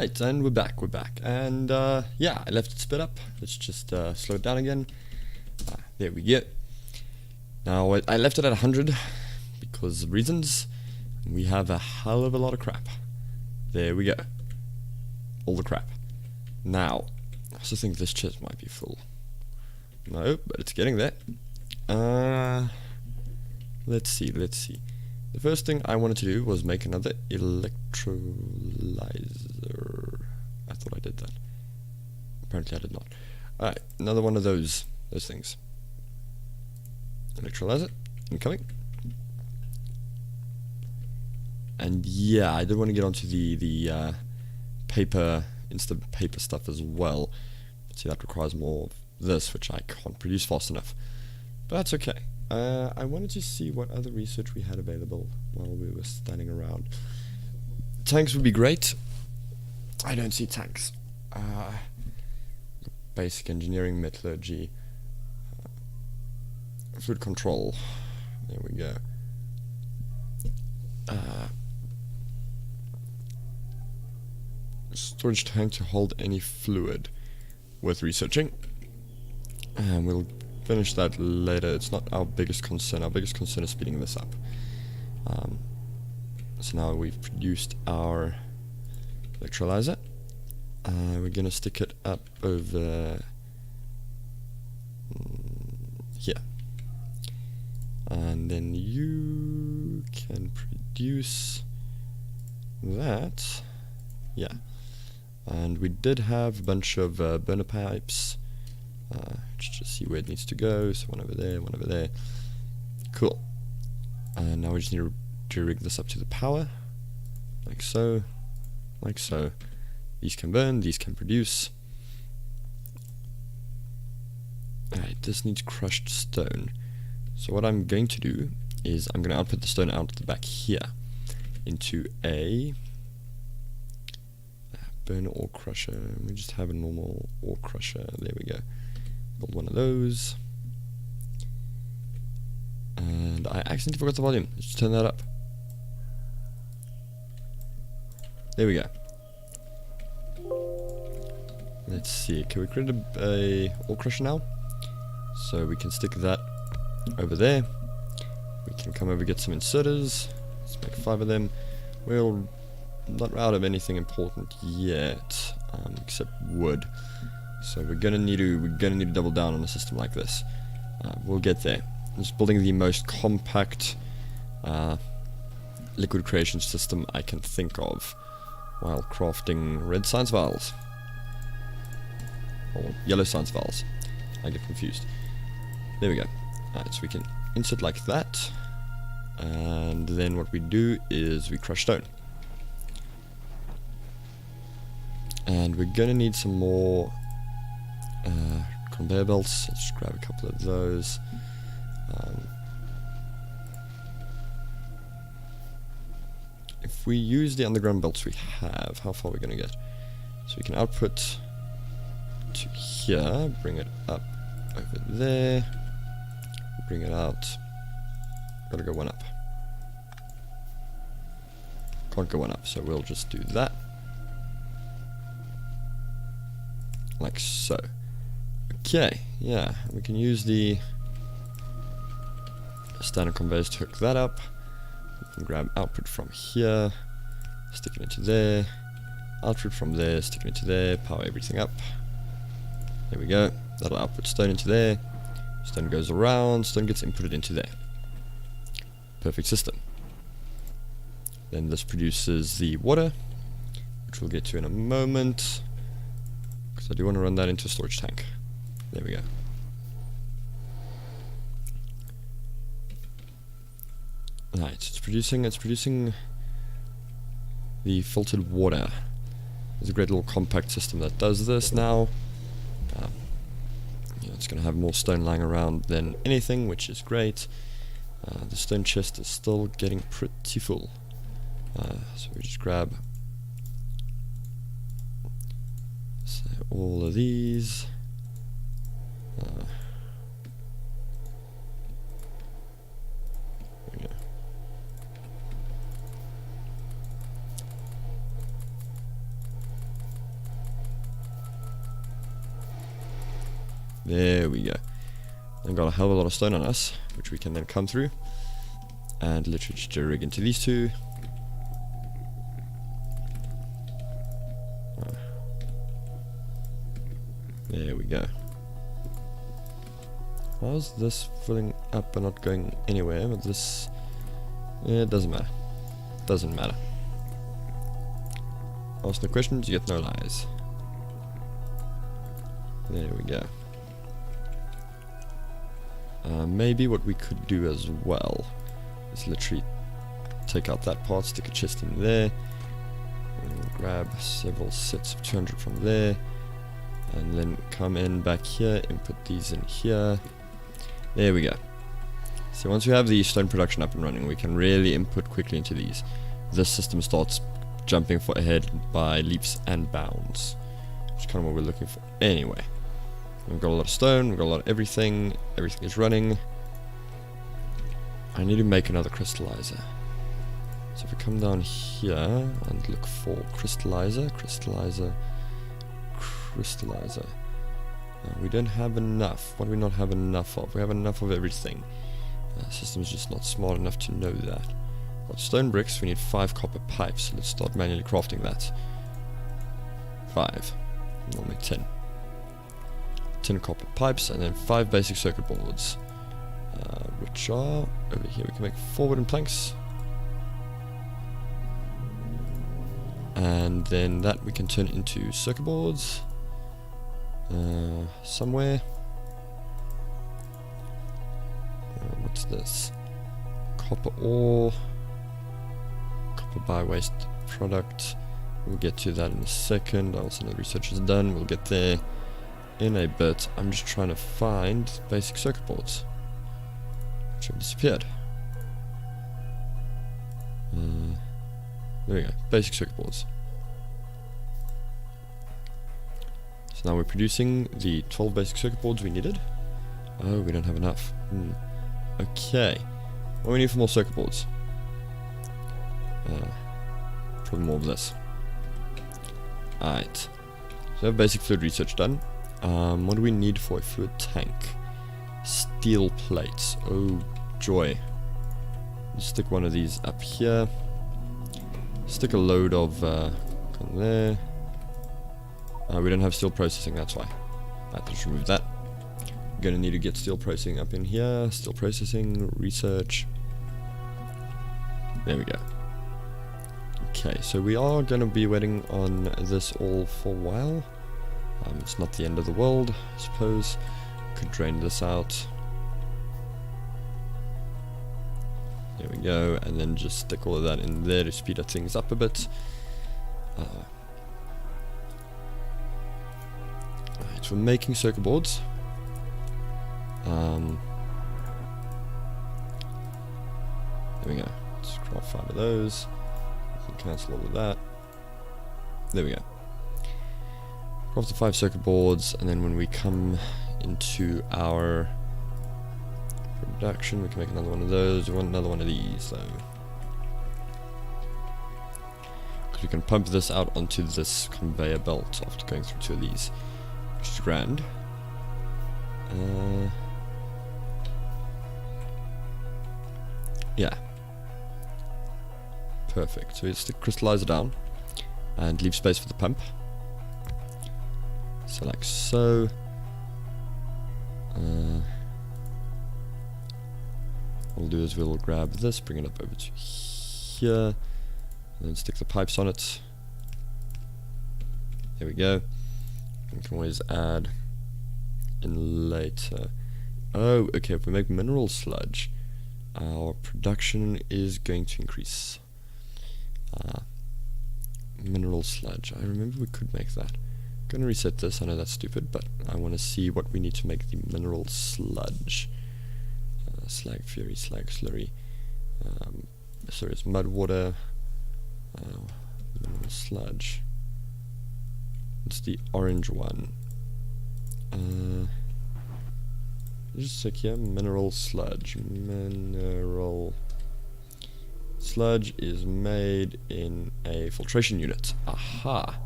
Right, and we're back, and yeah, I left it spit up. Let's just slow it down again. There we go. Now, I left it at 100 because of reasons. We have a hell of a lot of crap. There we go. All the crap. Now, I also think this chest might be full. No, but it's getting there. Let's see. The first thing I wanted to do was make another electrolyzer. I thought I did that. Apparently I did not. Alright, another one of those things. Electrolyzer, incoming. And yeah, I did want to get onto the paper, instant paper stuff as well. See, that requires more of this, which I can't produce fast enough. But that's okay. I wanted to see what other research we had available while we were standing around. Tanks would be great. I don't see tanks. Basic engineering, metallurgy, fluid control. There we go. Storage tank to hold any fluid. Worth researching. And we'll finish that later. It's not our biggest concern. Our biggest concern is speeding this up. So now we've produced our electrolyzer. We're gonna stick it up over here, and then you can produce that. Yeah, and we did have a bunch of burner pipes. Just see where it needs to go. So one over there, one over there. Cool. And now we just need to rig this up to the power, like so, like so. These can burn, these can produce. Alright, this needs crushed stone. So what I'm going to do is I'm going to output the stone out the back here into a burner ore crusher. We just have a normal ore crusher. There we go. Build one of those. And I accidentally forgot the volume. Let's just turn that up. There we go. Let's see. Can we create a ore crusher now? So we can stick that over there. We can come over and get some inserters. Let's make 5 of them. We'll not out of anything important yet, except wood. So we're gonna need to double down on a system like this. We'll get there. I'm just building the most compact liquid creation system I can think of while crafting red science vials. Or yellow science vials. I get confused. There we go. Alright, so we can insert like that. And then what we do is we crush stone. And we're gonna need some more conveyor belts. Let's just grab a couple of those. If we use the underground belts we have, how far are we gonna get? So we can output to here, bring it up over there, bring it out. Gotta go one up. Can't go one up, so we'll just do that. Like so. Okay, yeah, we can use the standard conveyors to hook that up. We can grab output from here, stick it into there, output from there, stick it into there, power everything up. There we go. That'll output stone into there. Stone goes around, stone gets inputted into there. Perfect system. Then this produces the water, which we'll get to in a moment. I do want to run that into a storage tank. There we go. Right, it's producing the filtered water. There's a great little compact system that does this now. Yeah, it's going to have more stone lying around than anything, which is great. The stone chest is still getting pretty full. So we just grab all of these. There we go. There we go. And got a hell of a lot of stone on us, which we can then come through and literally just rig into these two. There we go. How's this filling up and not going anywhere? But this, yeah, it doesn't matter. Doesn't matter. Ask no questions, you get no lies. There we go. Maybe what we could do as well is literally take out that part, stick a chest in there, and grab several sets of 200 from there, and then come in back here, input these in here. There we go. So once we have the stone production up and running, we can really input quickly into these. This system starts jumping ahead by leaps and bounds, which is kind of what we're looking for. Anyway, we've got a lot of stone, we've got a lot of everything. Everything is running. I need to make another crystallizer. So if we come down here and look for crystallizer. We don't have enough. What do we not have enough of? We have enough of everything. The system's just not smart enough to know that. Got stone bricks, we need 5 copper pipes. Let's start manually crafting that. 5. We'll make 10. 10 copper pipes, and then 5 basic circuit boards. Which are over here. We can make 4 wooden planks. And then that we can turn into circuit boards. Somewhere. What's this? Copper ore. Copper by waste product. We'll get to that in a second. Also, the research is done. We'll get there in a bit. I'm just trying to find basic circuit boards, which have disappeared. There we go. Basic circuit boards. So now we're producing the 12 basic circuit boards we needed. Oh, we don't have enough. Okay. What do we need for more circuit boards? Probably more of this. Alright. So we have basic fluid research done. What do we need for a fluid tank? Steel plates. Oh, joy. Let's stick one of these up here. Stick a load of on there. We don't have steel processing, that's why. Right, let's remove that. We're gonna need to get steel processing up in here. Steel processing, research. There we go. Okay, so we are gonna be waiting on this all for a while. It's not the end of the world, I suppose. Could drain this out. There we go, and then just stick all of that in there to speed up things up a bit. Right, for making circuit boards. There we go. Let's craft 5 of those. We can cancel all of that. There we go. Craft the 5 circuit boards, and then when we come into our production, we can make another one of those. We want another one of these, though. Because we can pump this out onto this conveyor belt after going through 2 of these, which is grand. Yeah. Perfect. So we stick crystallizer down and leave space for the pump. So like so. What we'll do is we'll grab this, bring it up over to here, and then stick the pipes on it. There we go. We can always add in later. Oh, okay, if we make mineral sludge, our production is going to increase. Mineral sludge. I remember we could make that. I'm gonna reset this. I know that's stupid, but I want to see what we need to make the mineral sludge. Slag fury, slag slurry. Sorry, it's mud water. Mineral sludge. It's the orange one. Just check here. Mineral sludge. Mineral sludge is made in a filtration unit. Aha!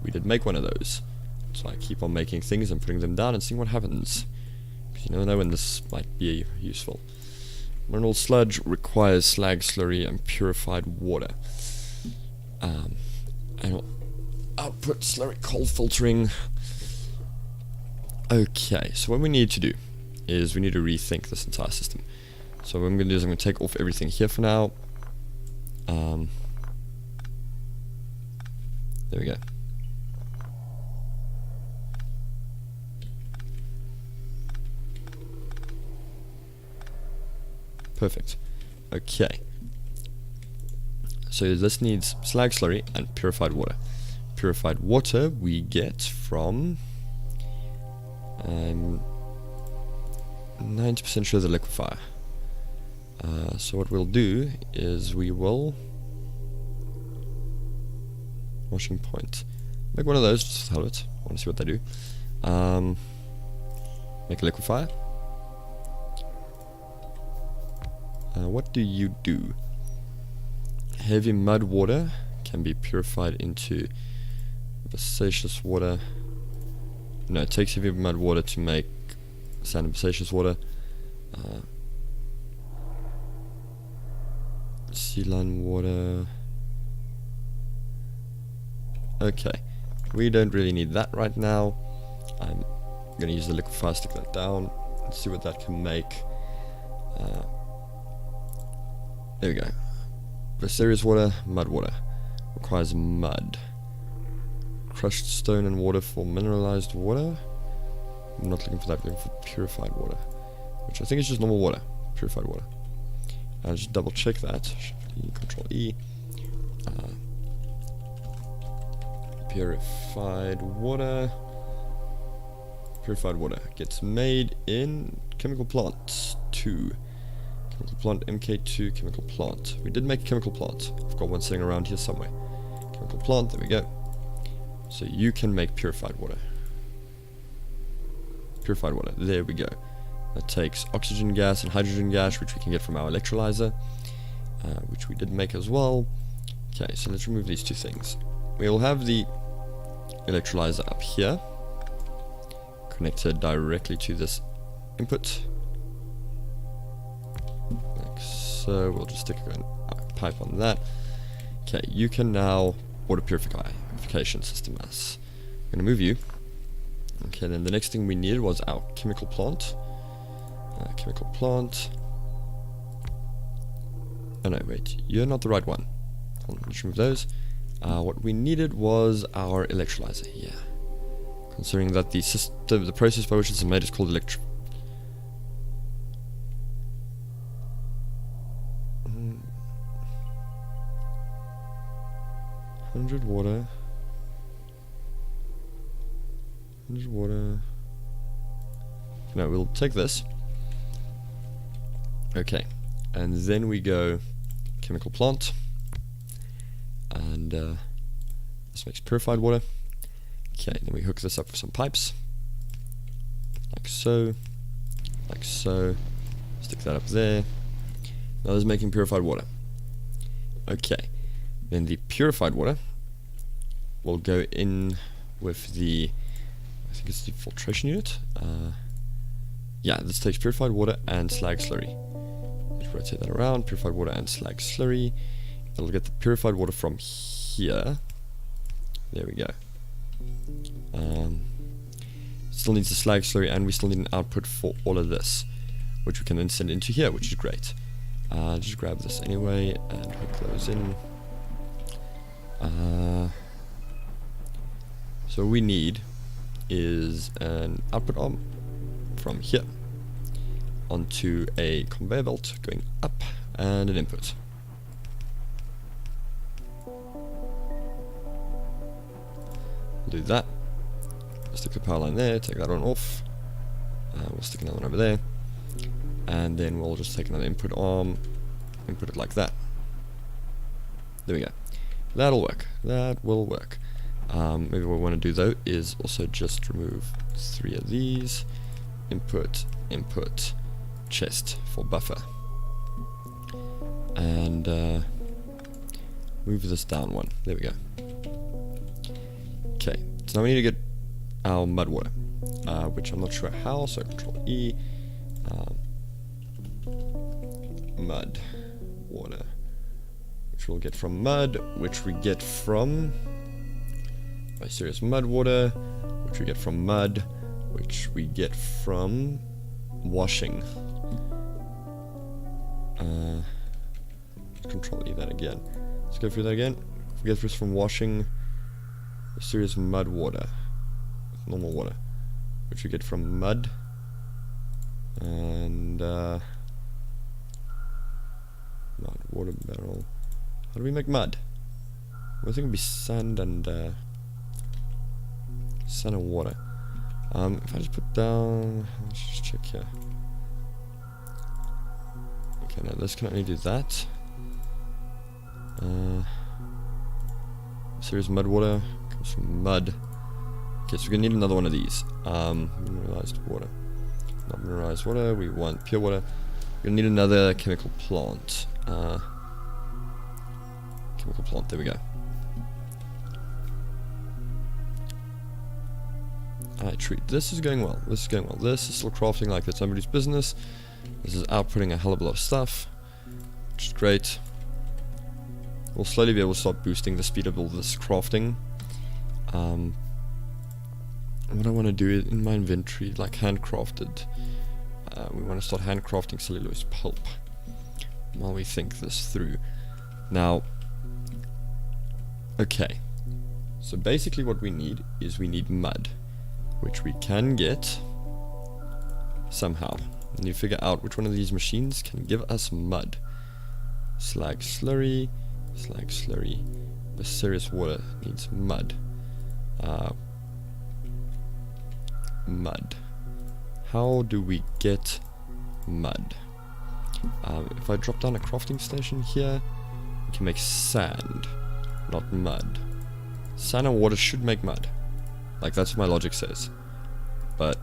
We did make one of those. So I keep on making things and putting them down and seeing what happens. Because you never know when this might be useful. Mineral sludge requires slag slurry and purified water. And output slurry coal filtering. Okay, so what we need to do is we need to rethink this entire system. So what I'm going to do is I'm going to take off everything here for now. There we go. Perfect. Okay. So this needs slag slurry and purified water. Purified water we get from 90% sure the liquefier. So what we'll do is we will washing point. Make one of those just to help it. I want to see what they do. Make a liquefier. What do you do? Heavy mud water can be purified into basaceous water. No, it takes heavy mud water to make sand and basaceous water. Sea line water. Okay, we don't really need that right now. I'm going to use the liquefier, stick that down, and see what that can make. There we go. Basaceous water, mud water. Requires mud. Crushed stone and water for mineralized water. I'm not looking for that, I'm looking for purified water. Which I think is just normal water. Purified water. I'll just double check that. Shift-E, Control-E. Purified water. Purified water gets made in chemical plant 2. Chemical plant MK2 chemical plant. We did make a chemical plant. I've got one sitting around here somewhere. Chemical plant, there we go. So you can make purified water. Purified water, there we go. That takes oxygen gas and hydrogen gas, which we can get from our electrolyzer, which we did make as well. Okay, so let's remove these two things. We'll have the electrolyzer up here, connected directly to this input. Like so, we'll just stick a pipe on that. Okay, you can now water purification system as. I'm going to move you. Okay, then the next thing we needed was our chemical plant. Chemical plant. Oh no, wait, you're not the right one. Let's remove those. What we needed was our electrolyzer. Yeah. Considering that the system, the process by which it's made is called 100 water. 100 water. No, we'll take this. Okay, and then we go chemical plant, and this makes purified water. Okay, then we hook this up with some pipes, like so, like so. Stick that up there. Now this is making purified water. Okay, then the purified water will go in with the, I think it's the filtration unit. Yeah, this takes purified water and slag slurry. Let's rotate that around. Purified water and slag slurry. It'll get the purified water from here. There we go. Still needs the slag slurry, and we still need an output for all of this, which we can then send into here, which is great. Just grab this anyway and hook those in. So what we need is an output arm from here onto a conveyor belt going up, and an input. We'll do that. Stick the power line there, take that one off. We'll stick another one over there, and then we'll just take another input arm, input it like that. There we go. That'll work. That will work. Maybe what we want to do though is also just remove 3 of these. Input, input, chest for buffer, and move this down one. There we go. Okay, so now we need to get our mud water, which I'm not sure how, so Control E, mud water, which we'll get from mud, which we get from serious mud water, which we get from mud, which we get from washing. Control E that again. Let's go through that again. We get this from washing serious mud water, normal water, which we get from mud, and mud water barrel. How do we make mud? I think it'd be sand and water. If I just put down, let's just check here. Okay, now this can only do that. Serious mud water comes from mud. Okay, so we're gonna need another one of these. Mineralized water. Not mineralized water, we want pure water. We're gonna need another chemical plant. Chemical plant, there we go. Alright, treat. This is going well. This is going well. This is still crafting like it's somebody's business. This is outputting a hell of a lot of stuff, which is great. We'll slowly be able to start boosting the speed of all this crafting. What I want to do is in my inventory, like handcrafted, we want to start handcrafting cellulose pulp while we think this through. Now, okay, so basically what we need is we need mud, which we can get somehow. And you figure out which one of these machines can give us mud. Slag slurry. The serious water needs mud. Mud. How do we get mud? If I drop down a crafting station here, we can make sand, not mud. Sand and water should make mud. Like, that's what my logic says. But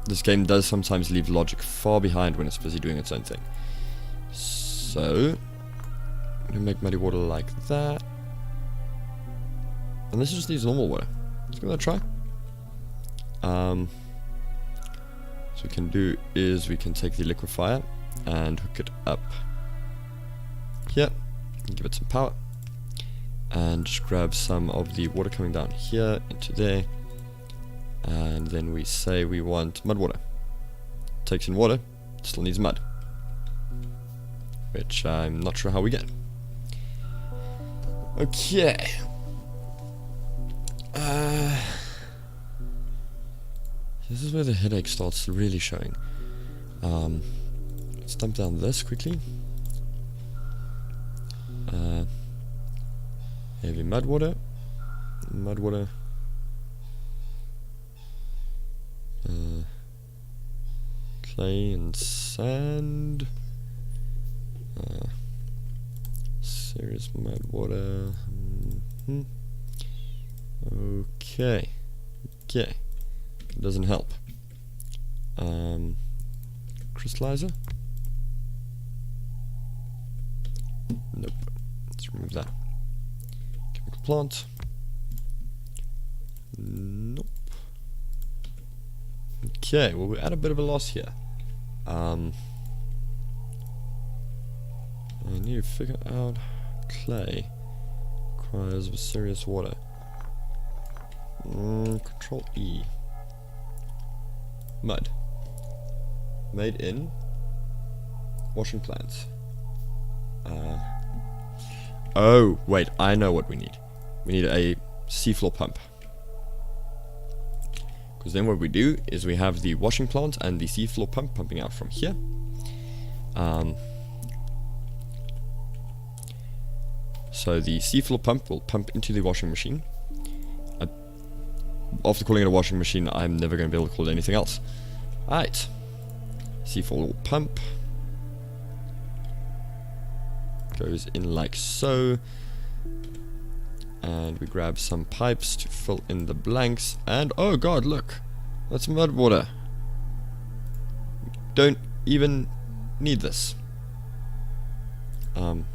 this game does sometimes leave logic far behind when it's busy doing its own thing. So I'm gonna make muddy water like that. And this just needs normal water. Let's give that a try. So what we can do is we can take the liquefier and hook it up here and give it some power. And just grab some of the water coming down here into there. And then we say we want mud water. Takes in water, still needs mud. Which I'm not sure how we get. Okay. This is where the headache starts really showing. Let's dump down this quickly. Heavy mud water. Clay and sand. Serious mud water. Okay. It doesn't help. Crystallizer? Nope. Let's remove that. Chemical plant. Nope. Okay, well, we're at a bit of a loss here. I need to figure out clay. Requires serious water. Control E. Mud. Made in washing plants. Oh, wait, I know what we need. We need a seafloor pump. Because then what we do is we have the washing plant and the seafloor pump pumping out from here. So the seafloor pump will pump into the washing machine. After calling it a washing machine, I'm never going to be able to call it anything else. Alright. Seafloor pump goes in like so. And we grab some pipes to fill in the blanks. And oh god, look! That's mud water. Don't even need this. I mean,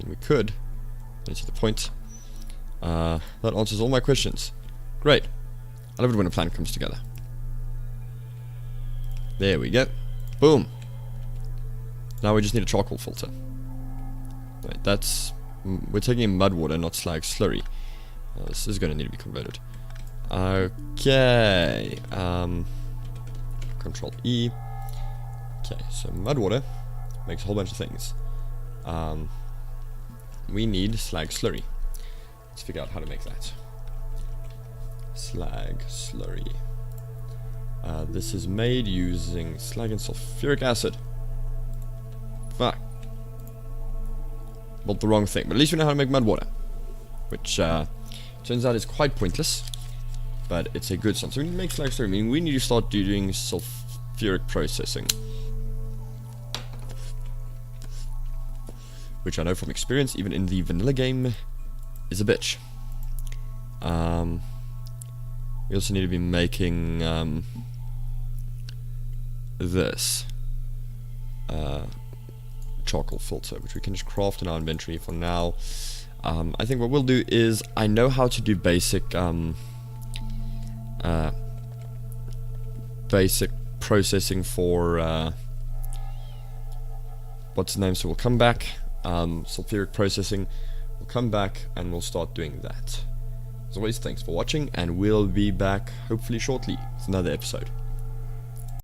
we could. That's the point. That answers all my questions. Great. I love it when a plan comes together. There we go. Boom. Now we just need a charcoal filter. Wait, that's... we're taking mud water, not slag slurry. This is going to need to be converted. Okay. Control E. Okay, so mud water makes a whole bunch of things. We need slag slurry. Let's figure out how to make that. Slag slurry. This is made using slag and sulfuric acid. Fuck. Built the wrong thing, but at least we know how to make mud water. Which, turns out is quite pointless. But it's a good sum. So we need to make slag slurry. I mean, we need to start doing sulfuric processing. Which I know from experience, even in the vanilla game, is a bitch. We also need to be making this charcoal filter, which we can just craft in our inventory for now. I think what we'll do is, I know how to do basic basic processing for what's the name, so we'll come back, sulfuric processing, we'll come back and we'll start doing that. As always, thanks for watching, and we'll be back hopefully shortly with another episode.